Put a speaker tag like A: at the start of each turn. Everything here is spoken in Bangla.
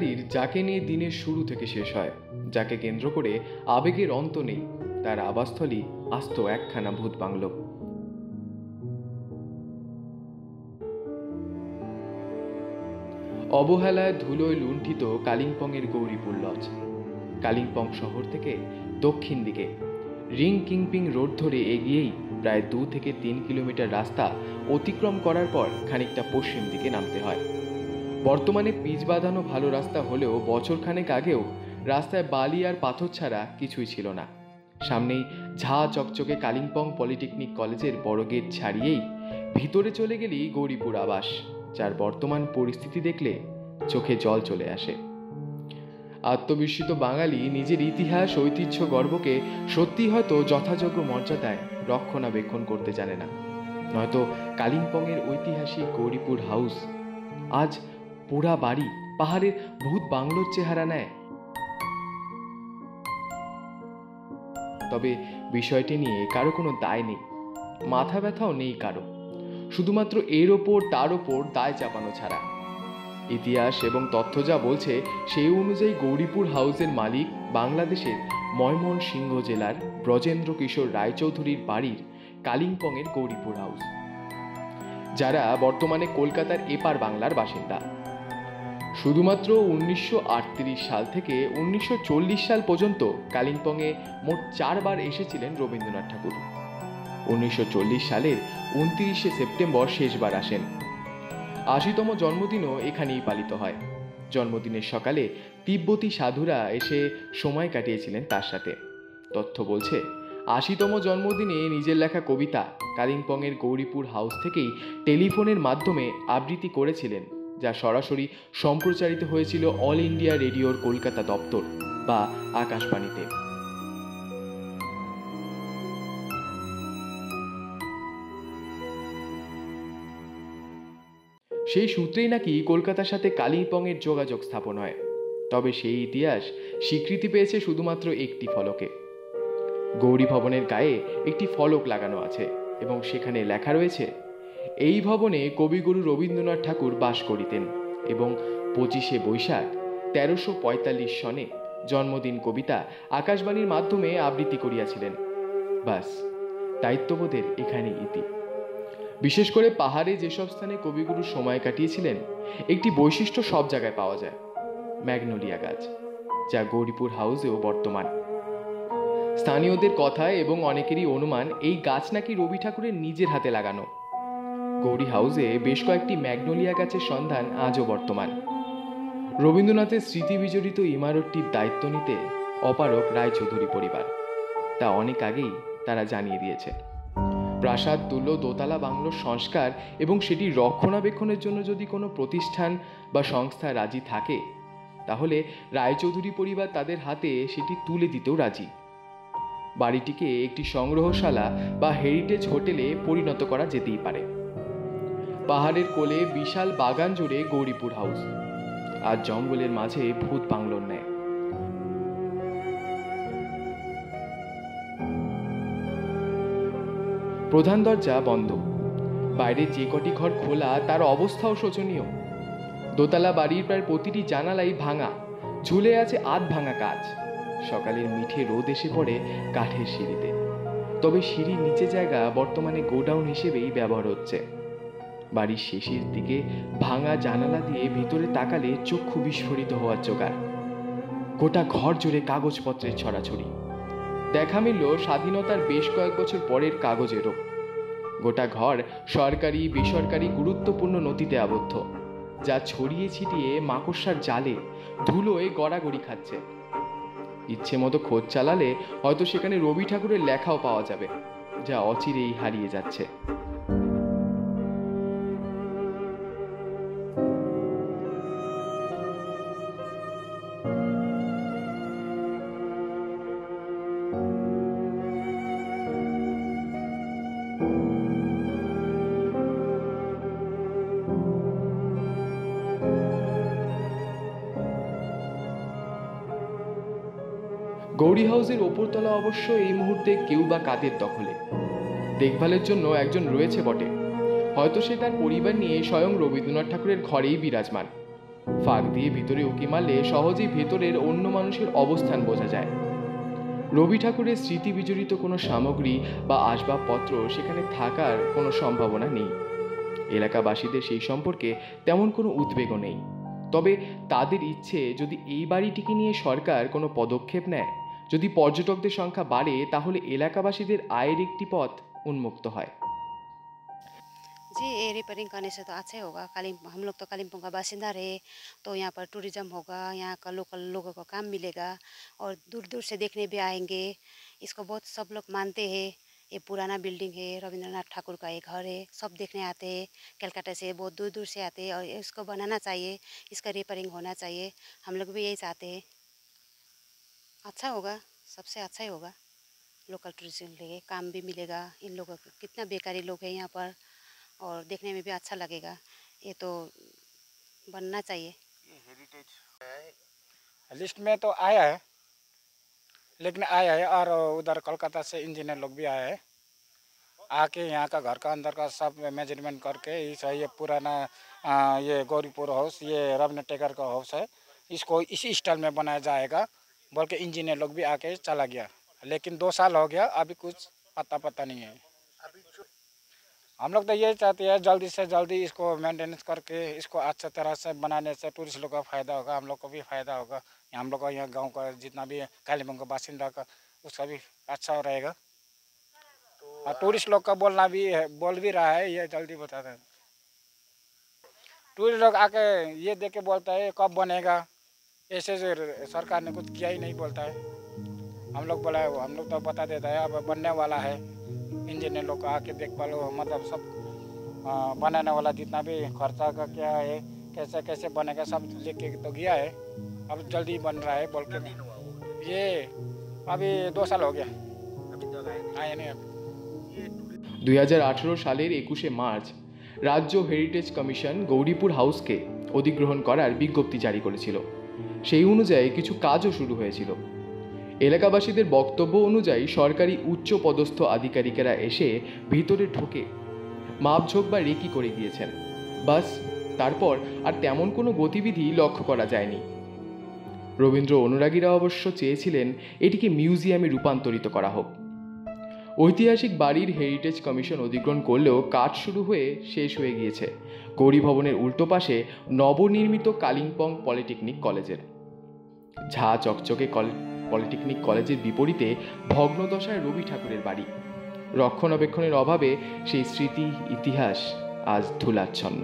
A: বাঙালির যাকে নিয়ে দিনের শুরু থেকে শেষ হয়, যাকে কেন্দ্র করে আবেগের অন্ত নেই, তার আবাসস্থলই আস্ত একখানা ভূত বাংলো। অবহেলায় ধুলোয় লুণ্ঠিত কালিম্পংয়ের গৌরীপুর লজ। কালিম্পং শহর থেকে দক্ষিণ দিকে রিং কিংপিং রোড ধরে এগিয়েই প্রায় 2 থেকে 3 কিলোমিটার রাস্তা অতিক্রম করার পর খানিকটা পশ্চিম দিকে নামতে হয়। বর্তমানে পিচ বাঁধানো ভালো রাস্তা হলেও বছরখানেক আগেও রাস্তায় বালি আর পাথর ছাড়া কিছুই ছিল না। সামনেই ঝা চকচকে কালিম্পং পলিটেকনিক কলেজের বড় গেট ছাড়িয়েই ভিতরে চলে গেলেই গৌরীপুর আবাস, যার বর্তমান পরিস্থিতি দেখলে চোখে জল চলে আসে। আত্মবিস্মৃত বাঙালি নিজের ইতিহাস, ঐতিহ্য, গর্বকে সত্যি হয়তো যথাযোগ্য মর্যাদায় রক্ষণাবেক্ষণ করতে জানে না। নয়তো কালিম্পংয়ের ঐতিহাসিক গৌরীপুর হাউস আজ পোড়া বাড়ি, পাহাড়ের ভূত বাংলোর চেহারা নেয়। তবে বিষয়টি নিয়ে কারো কোনো দায় নেই, মাথা ব্যথাও নেই কারো, শুধুমাত্র এর ওপর তার ওপর দায় চাপানো ছাড়া। ইতিহাস এবং তথ্য যা বলছে সেই অনুযায়ী গৌরীপুর হাউসের মালিক বাংলাদেশের ময়মনসিংহ জেলার ব্রজেন্দ্র কিশোর রায়চৌধুরীর বাড়ির কালিম্পংয়ের গৌরীপুর হাউস, যারা বর্তমানে কলকাতার এপার বাংলার বাসিন্দা। শুধুমাত্র 1938 সাল থেকে 1940 সাল পর্যন্ত কালিম্পংয়ে মোট 4 বার এসেছিলেন রবীন্দ্রনাথ ঠাকুর। 1940 সালের 29শে সেপ্টেম্বর শেষবার আসেন। 80তম জন্মদিনও এখানেই পালিত হয়। জন্মদিনের সকালে তিব্বতী সাধুরা এসে সময় কাটিয়েছিলেন তার সাথে। তথ্য বলছে 80তম জন্মদিনে নিজের লেখা কবিতা কালিম্পংয়ের গৌরীপুর হাউস থেকেই টেলিফোনের মাধ্যমে আবৃত্তি করেছিলেন, যা সরাসরি সম্প্রচারিত হয়েছিল অল ইন্ডিয়া রেডিওর কলকাতা দপ্তর বা আকাশবাণীতে। সেই সূত্রেই নাকি কলকাতার সাথে কালিম্পংয়ের যোগাযোগ স্থাপন হয়। তবে সেই ইতিহাস স্বীকৃতি পেয়েছে শুধুমাত্র একটি ফলকে। গৌরী ভবনের গায়ে একটি ফলক লাগানো আছে এবং সেখানে লেখা রয়েছে, এই ভবনে কবিগুরু রবীন্দ্রনাথ ঠাকুর বাস করিতেন এবং 25শে বৈশাখ 1345 সনে জন্মদিন কবিতা আকাশবাণীর মাধ্যমে আবৃত্তি করিয়াছিলেন। বাস, দায়িত্ববোধের এখানে ইতি। বিশেষ করে পাহাড়ে যেসব স্থানে কবিগুরু সময় কাটিয়েছিলেন, একটি বৈশিষ্ট্য সব জায়গায় পাওয়া যায়, ম্যাগনোলিয়া গাছ, যা গৌরীপুর হাউসেও বর্তমান। স্থানীয়দের কথায় এবং অনেকেরই অনুমান এই গাছ নাকি রবি ঠাকুরের নিজের হাতে লাগানো। গৌরী হাউসে বেশ কয়েকটি ম্যাগনোলিয়া গাছের সন্ধান আজও বর্তমান। রবীন্দ্রনাথের স্মৃতি বিজড়িত ইমারতটির দায়িত্ব নিতে অপারক রায়চৌধুরী পরিবার, তা অনেক আগেই তারা জানিয়ে দিয়েছে। প্রাসাদ তুল্য দোতলা বাংলোর সংস্কার এবং সেটি রক্ষণাবেক্ষণের জন্য যদি কোনো প্রতিষ্ঠান বা সংস্থা রাজি থাকে, তাহলে রায়চৌধুরী পরিবার তাদের হাতে সেটি তুলে দিতেও রাজি। বাড়িটিকে একটি সংগ্রহশালা বা হেরিটেজ হোটেলে পরিণত করা যেতেই পারে। পাহাড়ের কোলে বিশাল বাগান জুড়ে গৌরীপুর হাউস, আর জঙ্গলের মাঝে ভূত বাংলোর ন্যায়। প্রধান দরজা বন্ধ, বাইরে যে কটি ঘর খোলা তার অবস্থাও শোচনীয়। দোতলা বাড়ির প্রায় প্রতিটি জানালাই ভাঙা, ঝুলে আছে আধ ভাঙা কাচ। সকালের মিঠে রোদ এসে পড়ে কাঠের সিঁড়িতে, তবে সিঁড়ির নিচে জায়গা বর্তমানে গোডাউন হিসেবেই ব্যবহার হচ্ছে। বাড়ির শেষের দিকে ভাঙা জানালা দিয়ে ভিতরে তাকালে চক্ষু বিস্ফোরিত হওয়ার জোগাড়। গোটা ঘর জুড়ে কাগজপত্রের ছড়াছড়ি, দেখা মিলল স্বাধীনতার বেশ কয়েক বছর পরের কাগজেরও। গোটা ঘর সরকারি বেসরকারি গুরুত্বপূর্ণ নথিতে আবদ্ধ, যা ছড়িয়ে ছিটিয়ে মাকড়সার জালে ধুলোয় গড়াগড়ি খাচ্ছে। ইচ্ছে মতো খোঁজ চালালে হয়তো সেখানে রবি ঠাকুরের লেখাও পাওয়া যাবে, যা অচিরেই হারিয়ে যাচ্ছে। গৌরী হাউসের ওপরতলা অবশ্য এই মুহূর্তে কেউ বা কাদের দখলে। দেখভালের জন্য একজন রয়েছে বটে, হয়তো সে তার পরিবার নিয়ে স্বয়ং রবীন্দ্রনাথ ঠাকুরের ঘরেই বিরাজমান। ফাঁক দিয়ে ভিতরে উঁকি মারলে সহজেই ভেতরের অন্য মানুষের অবস্থান বোঝা যায়। রবি ঠাকুরের স্মৃতি বিজড়িত কোনো সামগ্রী বা আসবাবপত্র সেখানে থাকার কোনো সম্ভাবনা নেই। এলাকাবাসীদের সেই সম্পর্কে তেমন কোনো উদ্বেগও নেই। তবে তাদের ইচ্ছে, যদি এই বাড়িটিকে নিয়ে সরকার কোনো পদক্ষেপ নেয়, যদি পর্যটকদের সংখ্যা বাড়ে, তাহলে এলাকাবাসীদের আয়ের একটি পথ উন্মুক্ত হয়।
B: जी, ये रिपेयरिंग करने से तो अच्छा ही होगा। हम लोग तो कालिम्पोंग का बासिंदा रहे, तो यहाँ पर टूरिज़्म होगा, यहाँ का लोकल लोगों को काम मिलेगा और दूर-दूर से देखने भी आएँगे। इसको बहुत सब लोग मानते हैं। ये पुराना बिल्डिंग है, रविंद्रनाथ ठाकुर का ये घर है, सब देखने आते हैं। कलकत्ता से बहुत दूर-दूर से आते हैं और इसको बनाना चाहिए, इसका रिपेयरिंग होना चाहिए। हम लोग भी यही चाहते हैं। अच्छा होगा, सबसे अच्छा ही होगा। लोकल टूरिज़्म लिए काम भी मिलेगा। इन लोगों को कितना बेकारी लोग हैं यहाँ पर, और देखने में भी अच्छा लगेगा। ये तो बनना चाहिए।
C: लिस्ट में तो आया है, लेकिन आया है और उधर कोलकाता से इंजीनियर लोग भी आए हैं। आके यहाँ का घर का अंदर का सब मेजरमेंट करके इस ये पुराना ये गौरीपुर हाउस, ये रविन्द्र टेकर का हाउस है, इसको इसी स्टाइल में बनाया जाएगा बोल के इंजीनियर लोग भी आके चला गया। लेकिन 2 साल हो गया, अभी कुछ पता नहीं है। हम लोग तो ये चाहते हैं जल्दी से जल्दी इसको मेंटेनेंस करके इसको अच्छे तरह से बनाने से टूरिस्ट लोग का फ़ायदा होगा, हम लोग को भी फ़ायदा होगा। हम लोग का यहाँ गांव का जितना भी कालिम्पोंग का बासिंदा का उसका भी अच्छा रहेगा। और टूरिस्ट लोग का बोलना भी है, बोल भी रहा है, ये जल्दी बता दें। टूरिस्ट लोग आके ये देख के बोलता है कब बनेगा, ऐसे सरकार ने कुछ किया ही नहीं बोलता है। हम लोग बोला है, हम लोग तो बता देता है अब बनने वाला है। इंजीनियर लोग आके देख पालो, मतलब सब बनाने वाला जितना भी खर्चा का क्या है, कैसे कैसे बनेगा सब लेके तो गया है। अब जल्दी बन रहा है बोल के। ये अभी 2 साल हो गया, आए नहीं।
A: 2018 সালের 21শে মার্চ রাজ্য হেরিটেজ কমিশন গৌরীপুর হাউসকে অধিগ্রহণ করার বিজ্ঞপ্তি জারি করেছিল। সেই অনুযায়ী কিছু কাজও শুরু হয়েছিল। এলাকাবাসীদের বক্তব্য অনুযায়ী সরকারি উচ্চ পদস্থ আধিকারিকেরা এসে ভিতরে ঢোকে মাপঝোঁক বা রেকি করে গিয়েছেন। বাস তারপর আর তেমন কোনো গতিবিধি লক্ষ্য করা যায়নি। রবীন্দ্র অনুরাগীরা অবশ্য চেয়েছিলেন এটিকে মিউজিয়ামে রূপান্তরিত করা হোক। ঐতিহাসিক বাড়ির হেরিটেজ কমিশন অধিগ্রহণ করলেও কাজ শুরু হয়ে শেষ হয়ে গিয়েছে গৌরী ভবনের উল্টো পাশে নবনির্মিত কালিম্পং পলিটেকনিক কলেজের। ঝা চকচকে পলিটেকনিক কলেজের বিপরীতে ভগ্নদশায় রবি ঠাকুরের বাড়ি। রক্ষণাবেক্ষণের অভাবে সেই স্মৃতি ইতিহাস আজ ধূলাচ্ছন্ন।